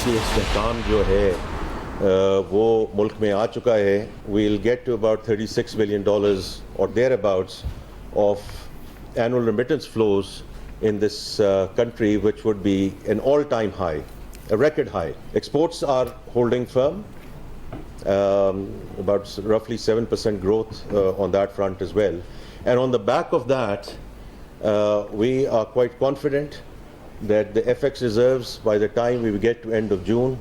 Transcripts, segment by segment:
सियासी इस्तेहकाम जो है वो मुल्क में आ चुका है. We'll get to about $36 billion or thereabouts of annual remittance flows in this country, which would be an all-time high, a record high. Exports are holding firm, about roughly 7% growth on that front as well. And on the back of that, we are quite confident that the FX reserves, by the time we get to end of June,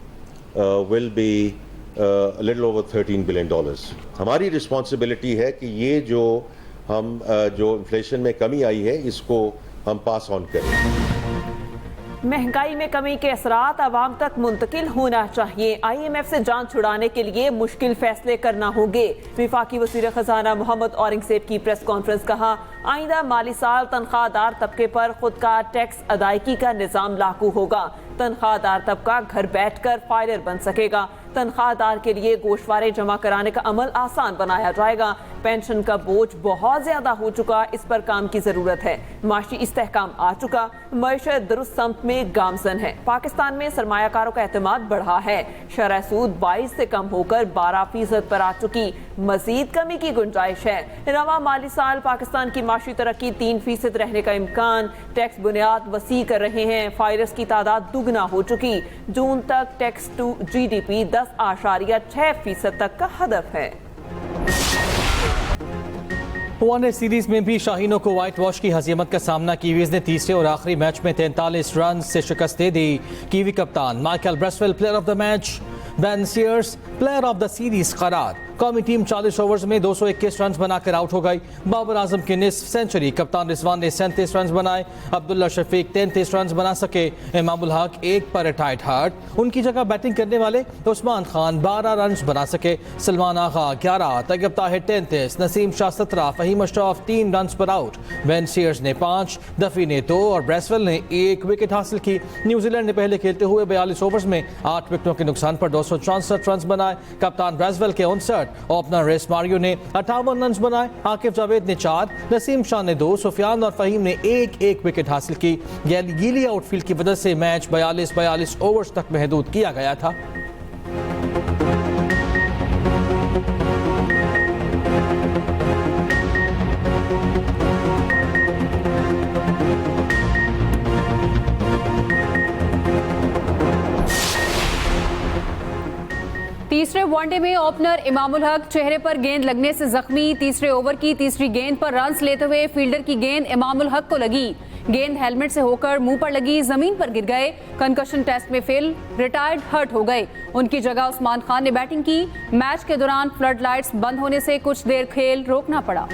will be a little over $13 billion. हमारी responsibility है कि ये जो inflation में कमी आई है इसको हम पास ऑन करें. महंगाई में कमी के असरात आवाम तक मुंतकिल होना चाहिए. IMF से जान छुड़ाने के लिए मुश्किल फैसले करना होंगे. वफाकी वज़ीर ख़ज़ाना मोहम्मद औरंगज़ेब की प्रेस कॉन्फ्रेंस. कहा, आइंदा माली साल तनख्वाहदार तबके पर खुद का टैक्स अदायगी का निज़ाम लागू होगा. तनख्वाहदार तबका घर बैठकर फाइलर बन सकेगा. तनख्वाहदार के लिए गोशवारे जमा कराने का अमल आसान बनाया जाएगा. पेंशन का बोझ बहुत ज्यादा हो चुका, इस पर काम की जरूरत है. माशी इस्तेहकाम आ चुका, मईशत दुरुस्त सम्त में गामजन है. पाकिस्तान में सरमायाकारों का एतमाद बढ़ा है. शरह सूद 22 से कम होकर 12% पर आ चुकी. मजीद कमी की गुंजाइश है. रवा माली साल पाकिस्तान की माशी तरक्की 3% रहने का इम्कान. टैक्स बुनियाद वसी कर रहे हैं. फाइलर्स की तादाद दुगना हो चुकी. जून तक टैक्स टू GDP 10.6% तक का हदफ है. वन सीरीज में भी शाहीनों को व्हाइट वॉश की हजीमत का सामना कीवीज ने तीसरे और आखिरी मैच में 43 रन से शिकस्त दे दी. कीवी कप्तान Michael Bracewell player of the match, Ben Sears player of the series करार. कौमी टीम 40 ओवर्स में 221 रन बनाकर आउट हो गई. बाबर आजम की निस्फ सेंचुरी. कप्तान रिजवान ने 37 रन बनाए. अब्दुल्ला शफीक 33 रन बना सके. इमामुल हक 1 पर रिटायर्ड हार्ट. उनकी जगह बैटिंग करने वाले उस्मान खान 12 रन बना सके. सलमान आगा 11, तैयब ताहिर 33, नसीम शाह 17, फहीम अशरफ 3 रन पर आउट. बेन सीयर्स ने 5, दफी ने 2 और ब्रेसवेल ने 1 विकेट हासिल की. न्यूजीलैंड ने पहले खेलते हुए 42 ओवर्स में 8 विकेटों के नुकसान पर 264 रन बनाए. कप्तान ब्रेसवेल के 59, ओपनर रेस मारियो ने 58 रन बनाए. आकिफ जावेद ने 4, नसीम शाह ने 2, सुफियान और फहीम ने 1 विकेट हासिल की. गीली आउटफील्ड की वजह से मैच 42 ओवर्स तक महदूद किया गया था. तीसरे वनडे में ओपनर इमामुल हक चेहरे पर गेंद लगने से जख्मी. तीसरे ओवर की तीसरी गेंद पर रन्स लेते हुए फील्डर की गेंद इमामुल हक को लगी. गेंद हेलमेट से होकर मुंह पर लगी, जमीन पर गिर गए. कंकशन टेस्ट में फेल, रिटायर्ड हर्ट हो गए. उनकी जगह उस्मान खान ने बैटिंग की. मैच के दौरान फ्लड लाइट्स बंद होने से कुछ देर खेल रोकना पड़ा.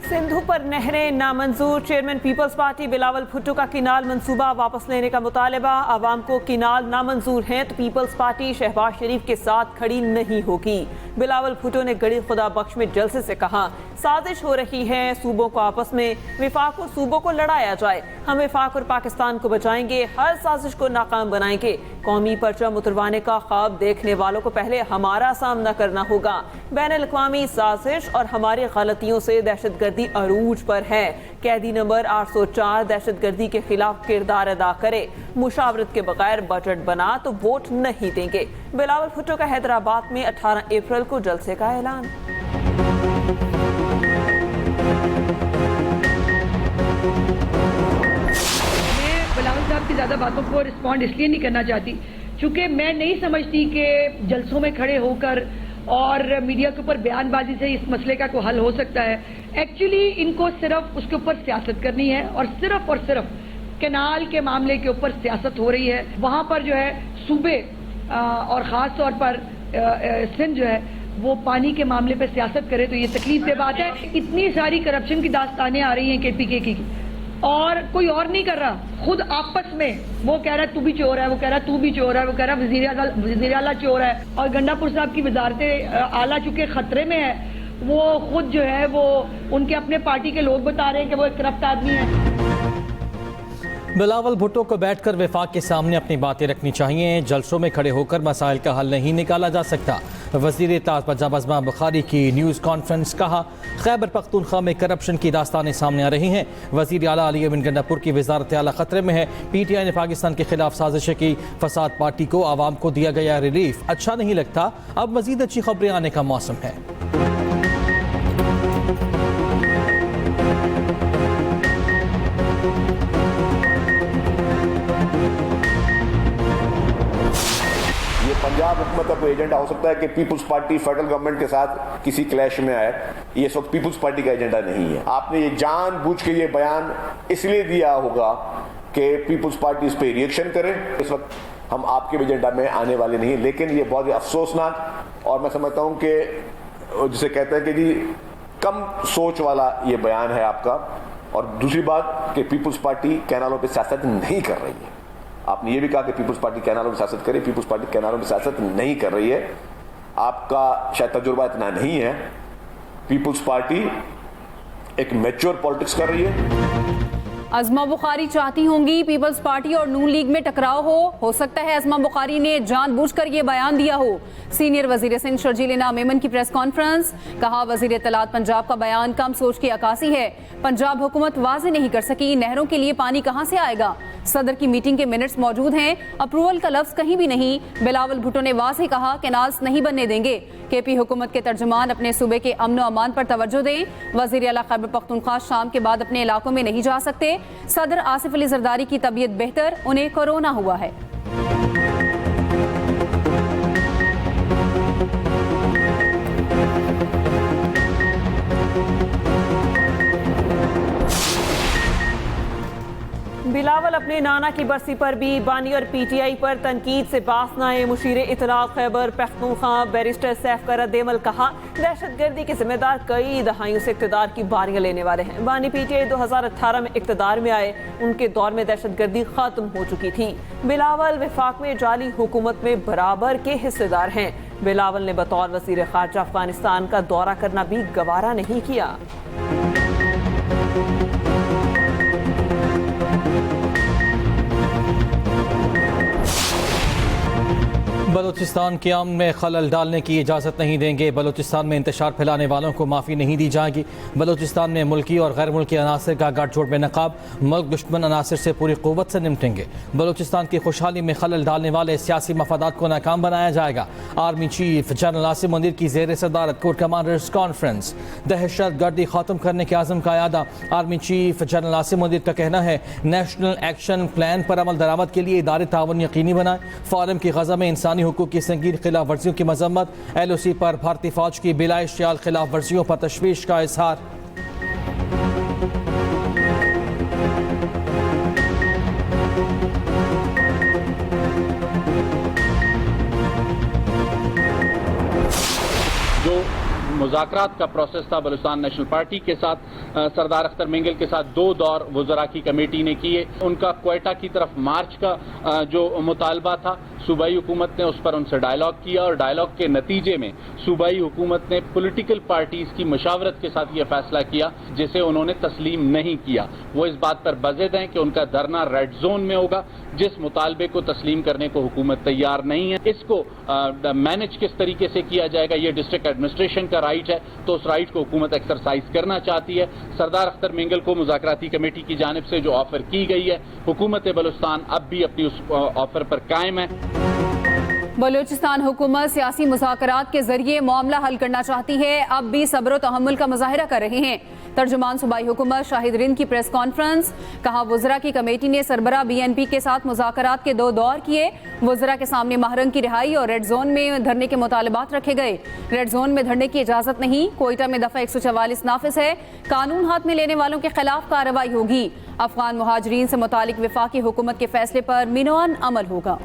सिंधु पर नहरें नामंजूर. Chairman peoples party Bilawal Bhutto का किनाल मंसूबा वापस लेने का मुतालबा. आवाम को किनाल नामंजूर है तो पीपल्स पार्टी शहबाज शरीफ के साथ खड़ी नहीं होगी. बिलावल भुट्टो ने गड़ी खुदा बख्श में जलसे से कहा, साजिश हो रही है सूबों को आपस में, विफाक और सूबों को लड़ाया जाए. हम विफाक और पाकिस्तान को बचाएंगे, हर साजिश को नाकाम बनाएंगे. कौमी परचम उतरवाने का ख्वाब देखने वालों को पहले हमारा सामना करना होगा. बैनुल-अक़वामी साजिश और हमारी गलतियों से दहशतगर्दी अरूज पर है. कैदी नंबर 804 दहशतगर्दी के खिलाफ किरदार अदा करे. मुशावरत के बगैर बजट बना तो वोट नहीं देंगे. बिलावल भुट्टो का हैदराबाद में 18 अप्रैल को जलसे का ऐलान. मैं बिलावल साहब की ज्यादा बातों को रिस्पॉन्ड इसलिए नहीं करना चाहती क्योंकि मैं नहीं समझती कि जलसों में खड़े होकर और मीडिया के ऊपर बयानबाजी से इस मसले का कोई हल हो सकता है. एक्चुअली इनको सिर्फ उसके ऊपर सियासत करनी है और सिर्फ कैनाल के मामले के ऊपर सियासत हो रही है. वहां पर जो है सूबे और ख़ास तौर पर सिंध जो है वो पानी के मामले पर सियासत करे तो ये तकलीफ से बात है. इतनी सारी करप्शन की दास्तानें आ रही हैं KPK की और कोई और नहीं कर रहा. खुद आपस में वो कह रहा है तू भी चोर है, वो कह रहा है तू भी चोर है, वो कह रहा है वज़ीर आला चोर है. और गंडापुर साहब की वजारत आला चूंकि खतरे में है, वो खुद जो है वो उनके अपने पार्टी के लोग बता रहे हैं कि वो एक करप्ट आदमी है. बिलावल भुट्टो को बैठकर वफाक के सामने अपनी बातें रखनी चाहिए। जलसों में खड़े होकर मसाइल का हल नहीं निकाला जा सकता। वज़ीर इत्तेलात पंजाब अज़मा बुखारी की न्यूज़ कॉन्फ्रेंस। कहा, खैबर पख्तूनख्वा में करप्शन की दास्तानें सामने आ रही हैं। वज़ीर आला अली अमीन गंडापुर की वज़ारत आला ख़तरे में है। PTI ने पाकिस्तान के खिलाफ साजिशें की। फसाद पार्टी को आवाम को दिया गया रिलीफ अच्छा नहीं लगता। अब मज़ीद अच्छी खबरें आने का मौसम है। पंजाब हुकूमत का कोई एजेंडा हो सकता है कि पीपुल्स पार्टी फेडरल गवर्नमेंट के साथ किसी क्लैश में आए। ये इस वक्त पीपुल्स पार्टी का एजेंडा नहीं है। आपने ये जानबूझ के ये बयान इसलिए दिया होगा कि पीपुल्स पार्टी इस पर रिएक्शन करे। इस वक्त हम आपके एजेंडा में आने वाले नहीं, लेकिन ये बहुत ही अफसोसनाक और मैं समझता हूँ कि जिसे कहते हैं कि जी कम सोच वाला ये बयान है आपका। और दूसरी बात कि पीपुल्स पार्टी कैनालों पर सियासत नहीं कर रही है। आपने ये भी कहा कि पीपुल्स पार्टी कैनालों में सियासत करे। पीपुल्स पार्टी कैनालों में सियासत नहीं कर रही है। आपका शायद तजुर्बा इतना नहीं है। पीपुल्स पार्टी एक मैच्योर पॉलिटिक्स कर रही है। अज़मा बुखारी चाहती होंगी पीपल्स पार्टी और नून लीग में टकराव हो सकता है अज़मा बुखारी ने जानबूझकर ये बयान दिया हो। सीनियर वजीर सिंध शर्जील इनाम मेमन की प्रेस कॉन्फ्रेंस। कहा, वजीर इत्तेलात पंजाब का बयान कम सोच की अक्कासी है। पंजाब हुकूमत वाज़े नहीं कर सकी नहरों के लिए पानी कहां से आएगा। सदर की मीटिंग के मिनट्स मौजूद हैं, अप्रूवल का लफ्ज कहीं भी नहीं। बिलावल भुट्टो ने वाज़े कहा, कैनाल्स नहीं बनने देंगे। KP हुकूमत के तर्जुमान अपने सूबे के अमन और अमान पर तवज्जो दें। वज़ीर आला खैबर पख्तूनख्वा शाम के बाद अपने इलाकों में नहीं जा सकते। सदर आसिफ अली जरदारी की तबीयत बेहतर, उन्हें कोरोना हुआ है। बिलावल अपने नाना की बरसी पर भी बानी और PTI पर तनकीद से बास न आए। मुशीर इत्तलात खैबर पख्तूनख्वा बैरिस्टर सैफ का रद्द-ए-अमल। कहा, दहशतगर्दी के जिम्मेदार कई दहाइयों से इक़्तिदार की बारियां लेने वाले हैं। बानी PTI 2018 में इक़्तिदार में आए। उनके दौर में दहशतगर्दी खत्म हो चुकी थी। बिलावल वफाक में जाली हुकूमत में बराबर के हिस्सेदार हैं। बिलावल ने बतौर वज़ीर ख़ारजा अफगानिस्तान का दौरा करना भी गवारा नहीं किया। बलूचिस्तान के अमन में खलल डालने की इजाज़त नहीं देंगे। बलूचिस्तान में इंतशार फैलाने वालों को माफ़ी नहीं दी जाएगी। बलूचिस्तान में मुल्की और गैर मुल्की अनासर का गठजोड़ बेनकाब। मुल्क दुश्मन अनासर से पूरी क़ुव्वत से निपटेंगे। बलूचिस्तान की खुशहाली में खलल डालने वाले सियासी मफादात को नाकाम बनाया जाएगा। Army chief general Asim Munir की ज़ेर सदारत कोर कमांडर्स कॉन्फ्रेंस। दहशत गर्दी ख़त्म करने के आज़म का यादा। Army chief general Asim Munir का कहना है, नेशनल एक्शन प्लान पर अमल दरामद के लिए इदारे तावन यकीनी बनाए। फ़ारम की गज़ा में इंसानी हुकूक की संगीन खिलाफ वर्जियों की मजम्मत। LOC पर भारतीय फौज की बिलाइश्तियाल खिलाफ वर्जियों पर तशवीश का इजहार। जो मुज़ाकरात का प्रोसेस था बलूचिस्तान नेशनल पार्टी के साथ, सरदार अख्तर मिंगल के साथ 2 दौर वज़रा की कमेटी ने किए। उनका क्वेटा की तरफ मार्च का जो मुतालबा था, सूबाई हुकूमत ने उस पर उनसे डायलॉग किया और डायलॉग के नतीजे में सूबाई हुकूमत ने पॉलिटिकल पार्टीज की मशावरत के साथ यह फैसला किया, जिसे उन्होंने तस्लीम नहीं किया। वो इस बात पर बज़ेद हैं कि उनका धरना रेड जोन में होगा, जिस मुतालबे को तस्लीम करने को हुकूमत तैयार नहीं है। इसको मैनेज किस तरीके से किया जाएगा, ये डिस्ट्रिक्ट एडमिनिस्ट्रेशन का राइट है, तो उस राइट को हुकूमत एक्सरसाइज करना चाहती है। सरदार अख्तर मिंगल को मुज़ाकराती कमेटी की जानिब से जो ऑफर की गई है, हुकूमत बलूचिस्तान अब भी अपनी उस ऑफर पर कायम है। बलूचिस्तान हुकूमत सियासी मुज़ाकरात के जरिए मामला हल करना चाहती है, अब भी सब्र और तहम्मुल का मुजाहिरा कर रहे हैं। तर्जुमान सूबाई हुकूमत शाहिद रिंद की प्रेस कॉन्फ्रेंस। कहा, वज़रा की कमेटी ने सरबरा BNP के साथ मुज़ाकरात के 2 दौर किए। वज़रा के सामने महरंग की रिहाई और रेड जोन में धरने के मुतालबात रखे गए। रेड जोन में धरने की इजाज़त नहीं। कोयटा में दफ़ा 144 नाफिज है। कानून हाथ में लेने वालों के खिलाफ कार्रवाई होगी। अफगान मुहाजिरीन से मुतालिक वफाकी हुकूमत के फैसले पर मिनोअन अमल होगा।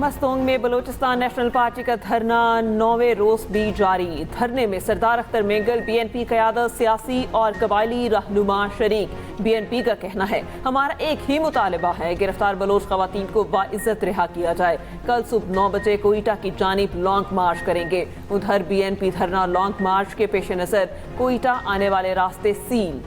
मस्तोंग में बलूचिस्तान नेशनल पार्टी का धरना 9वें रोज भी जारी। धरने में सरदार अख्तर मेंगल, बीएनपी क़यादत, सियासी और कबायली रहनुमा शरीक। बीएनपी का कहना है, हमारा एक ही मुतालबा है, गिरफ्तार बलोच खवातीन को बाइज्जत रिहा किया जाए। कल सुबह 9 बजे कोयटा की जानिब लॉन्ग मार्च करेंगे। उधर बीएनपी धरना लॉन्ग मार्च के पेश नज़र कोयटा आने वाले रास्ते सील।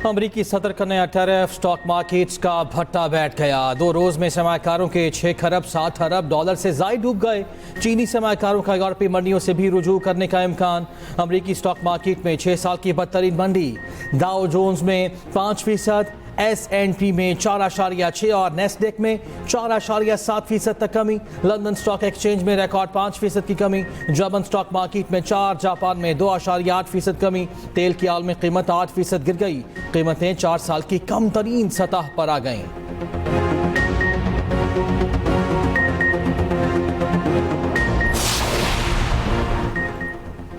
अमरीकी सदर का नया टैरिफ, स्टॉक मार्केट्स का भट्टा बैठ गया। 2 रोज में सरमाकारों के 6 खरब 7 अरब डॉलर से ज़ायद डूब गए। चीनी सरमाकारों का यूरोपीय मंडियों से भी रुजू करने का इम्कान। अमरीकी स्टॉक मार्केट में 6 साल की बदतरीन मंदी। डाउ जोन्स में 5%, S&P में 4.6 और नेस्डेक में 4.7% तक कमी। लंदन स्टॉक एक्सचेंज में रिकॉर्ड 5% की कमी। जर्मन स्टॉक मार्केट में 4, जापान में 2.8% कमी। तेल की आलमी कीमत 8% गिर गई। कीमतें 4 साल की कम तरीन सतह पर आ गईं।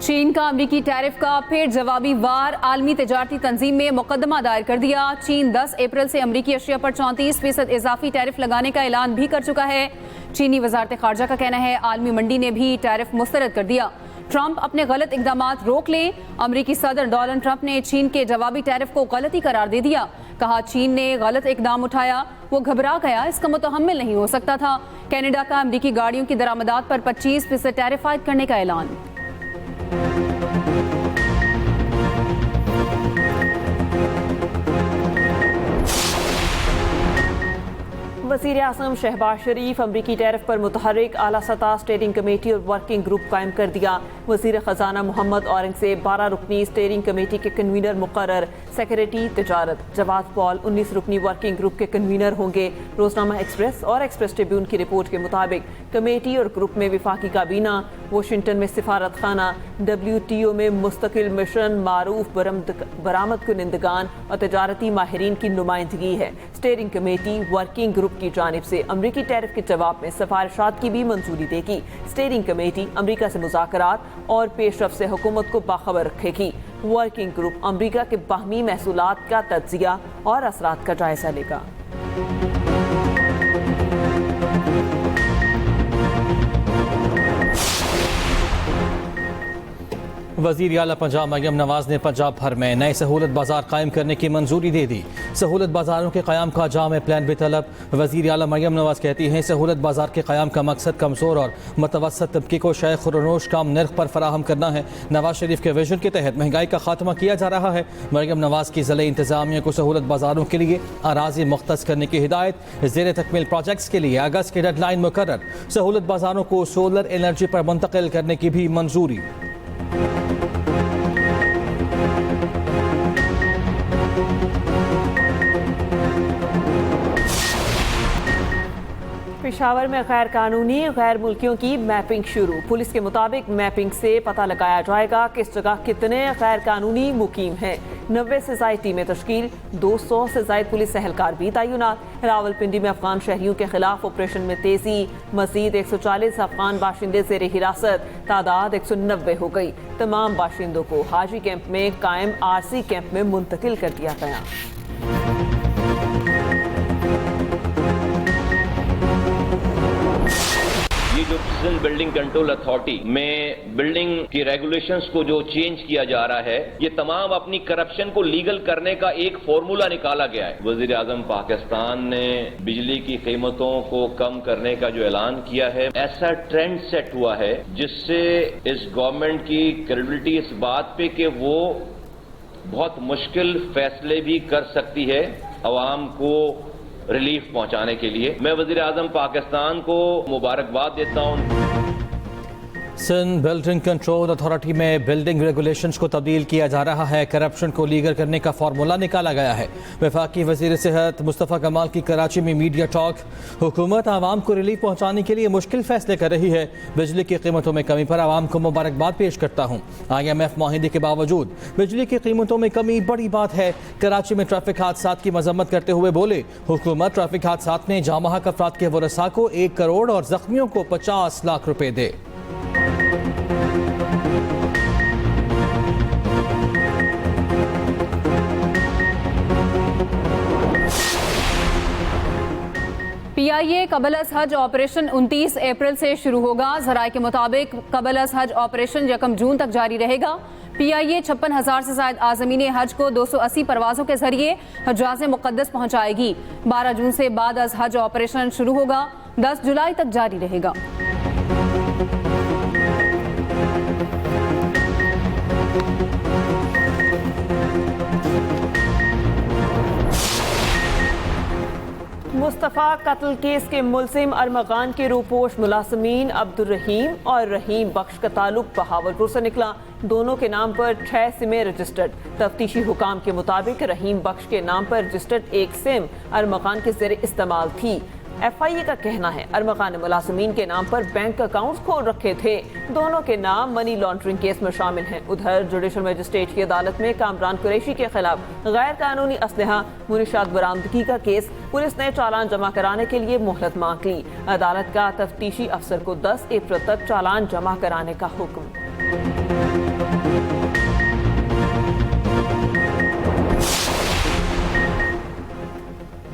चीन का अमरीकी टैरिफ का फिर जवाबी वार। आलमी तिजारती तंजीम में मुकदमा दायर कर दिया। चीन 10 अप्रैल से अमरीकी अशिया पर 34% इजाफी टैरिफ लगाने का ऐलान भी कर चुका है। चीनी वजारत खारजा का कहना है, आलमी मंडी ने भी टैरिफ मुस्तरद कर दिया। ट्रंप अपने गलत इकदामात रोक लें। अमरीकी सदर डोनाल्ड ट्रंप ने चीन के जवाबी टैरिफ को गलती करार दे दिया। कहा, चीन ने गलत इकदाम उठाया, वो घबरा गया, इसका मुतहम्मिल नहीं हो सकता था। कनाडा का अमरीकी गाड़ियों की दरामदात पर 25% टैरिफ आयद करने का ऐलान। वज़ीर आज़म शहबाज शरीफ अमरीकी टैरिफ पर मुतहर्रिक आला सतह स्टेयरिंग कमेटी और वर्किंग ग्रुप कायम कर दिया। वज़ीर ख़जाना मोहम्मद औरंगज़ेब 12 रुकनी स्टेयरिंग कमेटी के कन्वीनर मुकर्रर। सेक्रेटरी तिजारत जवाद पॉल 19 रुकनी वर्किंग ग्रुप के कन्वीनर होंगे। रोजनामा एक्सप्रेस और एक्सप्रेस ट्रिब्यून की रिपोर्ट के मुताबिक कमेटी और ग्रुप में विफाकी काबीना, वाशिंगटन में सिफारत खाना, WTO में मुस्तकिल मिशन, मारूफ बरामद कुनिंदगान और तजारती माहिरीन की नुमाइंदगी है। स्टेयरिंग कमेटी वर्किंग ग्रुप की जानिब से अमरीकी टैरिफ के जवाब में सिफारिशात की भी मंजूरी देगी। स्टेयरिंग कमेटी अमरीका से मुज़ाकरात और पेशरफ से हुकूमत को बाखबर रखेगी। वर्किंग ग्रुप अमरीका के बाहमी महसूलात का तज्जिया और असरात का जायजा लेगा। वज़ीर आला पंजाब मरियम नवाज ने पंजाब भर में नए सहूलत बाजार कायम करने की मंजूरी दे दी। सहूलत बाजारों के क़याम का जाम प्लान भी तलब। वज़ीर आला मरियम नवाज कहती हैं, सहूलत बाजार के क़याम का मकसद कमज़ोर और मतवसत तबके को शय खुरनोश कम नर्ख पर फराहम करना है। नवाज शरीफ के विजन के तहत महंगाई का खात्मा किया जा रहा है। मरियम नवाज की ज़िले इंतज़ामिया को सहूलत बाजारों के लिए अराज़ी मुख्तस करने की हिदायत। ज़ेर तकमील प्रोजेक्ट्स के लिए अगस्त की डेडलाइन मुकर्रर। सहूलत बाजारों को सोलर एनर्जी पर मुंतकिल करने की भी मंजूरी। पेशावर में गैर कानूनी गैर मुल्कियों की मैपिंग शुरू। पुलिस के मुताबिक मैपिंग से पता लगाया जाएगा किस जगह कितने गैर कानूनी मुकीम हैं। 90 से ज़ायद टीमें तश्कील, 200 से ज़ायद पुलिस एहलकार भी तैनात। रावलपिंडी में अफगान शहरियों के खिलाफ ऑपरेशन में तेजी। मजीद 140 अफगान बाशिंदे ज़ेर हिरासत, तादाद 190 हो गई। तमाम बाशिंदों को हाजी कैंप में कायम RC कैंप में मुंतकिल कर दिया गया। ये जो सिटीजन बिल्डिंग कंट्रोल अथॉरिटी में बिल्डिंग की रेगुलेशंस को जो चेंज किया जा रहा है, ये तमाम अपनी करप्शन को लीगल करने का एक फॉर्मूला निकाला गया है। वजीर आजम पाकिस्तान ने बिजली की कीमतों को कम करने का जो ऐलान किया है, ऐसा ट्रेंड सेट हुआ है जिससे इस गवर्नमेंट की क्रेडिबिलिटी इस बात पे कि वो बहुत मुश्किल फैसले भी कर सकती है अवाम को रिलीफ पहुंचाने के लिए। मैं वज़ीर आज़म पाकिस्तान को मुबारकबाद देता हूं। सिंध बिल्डिंग कंट्रोल अथॉरिटी में बिल्डिंग रेगुलेशंस को तब्दील किया जा रहा है। करप्शन को लीगल करने का फार्मूला निकाला गया है। वफाकी वज़ीर सेहत मुस्तफ़ा कमाल की कराची में मीडिया टॉक। हुकूमत आवाम को रिलीफ पहुँचाने के लिए मुश्किल फैसले कर रही है। बिजली की कीमतों में कमी पर आवाम को मुबारकबाद पेश करता हूँ। IMF माहिदे के बावजूद बिजली की कीमतों में कमी बड़ी बात है। कराची में ट्रैफिक हादसात की मजम्मत करते हुए बोले, हुकूमत ट्रैफिक हादसात में जामहक अफराद के वरसा को 1 करोड़ और जख्मियों को 50 लाख रुपए दे। PIA कबल अज हज ऑपरेशन 29 अप्रैल से शुरू होगा। जराये के मुताबिक कबल अज हज ऑपरेशन 1 जून तक जारी रहेगा। PIA 56,000 से ज्यादा आज़मीन हज को 280 परवाजों के जरिए हजाज मुक़द्दस पहुँचाएगी। 12 जून से बाद अज हज ऑपरेशन शुरू होगा, 10 जुलाई तक जारी रहेगा। मुस्तफ़ा कत्ल केस के मुलजिम अरमगान के रूपोश मुलाजमीन अब्दुल रहीम और रहीम बख्श का ताल्लुक बहावलपुर से निकला। दोनों के नाम पर 6 सिमें रजिस्टर्ड। तफ्तीशी हुकाम के मुताबिक रहीम बख्श के नाम पर रजिस्टर्ड एक सिम अरमगान के ज़ेरे इस्तेमाल थी। FIA का कहना है अरमगान ने मुलाजमीन के नाम पर बैंक अकाउंट्स खोल रखे थे। दोनों के नाम मनी लॉन्ड्रिंग केस में शामिल हैं। उधर जुडिशल मजिस्ट्रेट की अदालत में कामरान कुरैशी के खिलाफ गैर कानूनी असलहा मुनिशात बरामदगी का केस। पुलिस ने चालान जमा कराने के लिए मोहलत मांग ली। अदालत का तफ्तीशी अफसर को 10 अप्रैल तक चालान जमा कराने का हुक्म।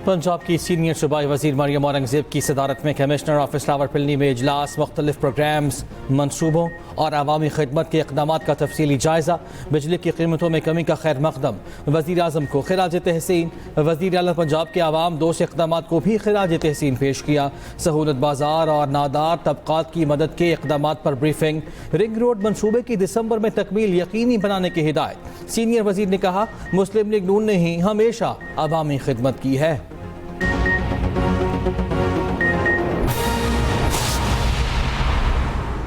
पंजाब की सीनियर सूबाई वजीर मरियम औरंगजेब की सदारत में कमिश्नर ऑफिस रावलपिंडी में इजलास, मुख्तलिफ प्रोग्राम्स, मनसूबों और अवामी खिदमत के इक़दाम का तफसीली जायज़ा। बिजली की कीमतों में कमी का खैर मकदम, वज़ीर आज़म को खिराज तहसीन। वज़ीर आला पंजाब के आवाम 2 से इक़दाम को भी खिराज तहसीन पेश किया। सहूलत बाजार और नादार तबक़ात की मदद के इक़दाम पर ब्रीफिंग। रिंग रोड मनसूबे की दिसंबर में तकमील यकीनी बनाने की हिदायत। सीनियर वज़ीर ने कहा मुस्लिम लीग नून ने ही हमेशा अवामी खिदमत की है।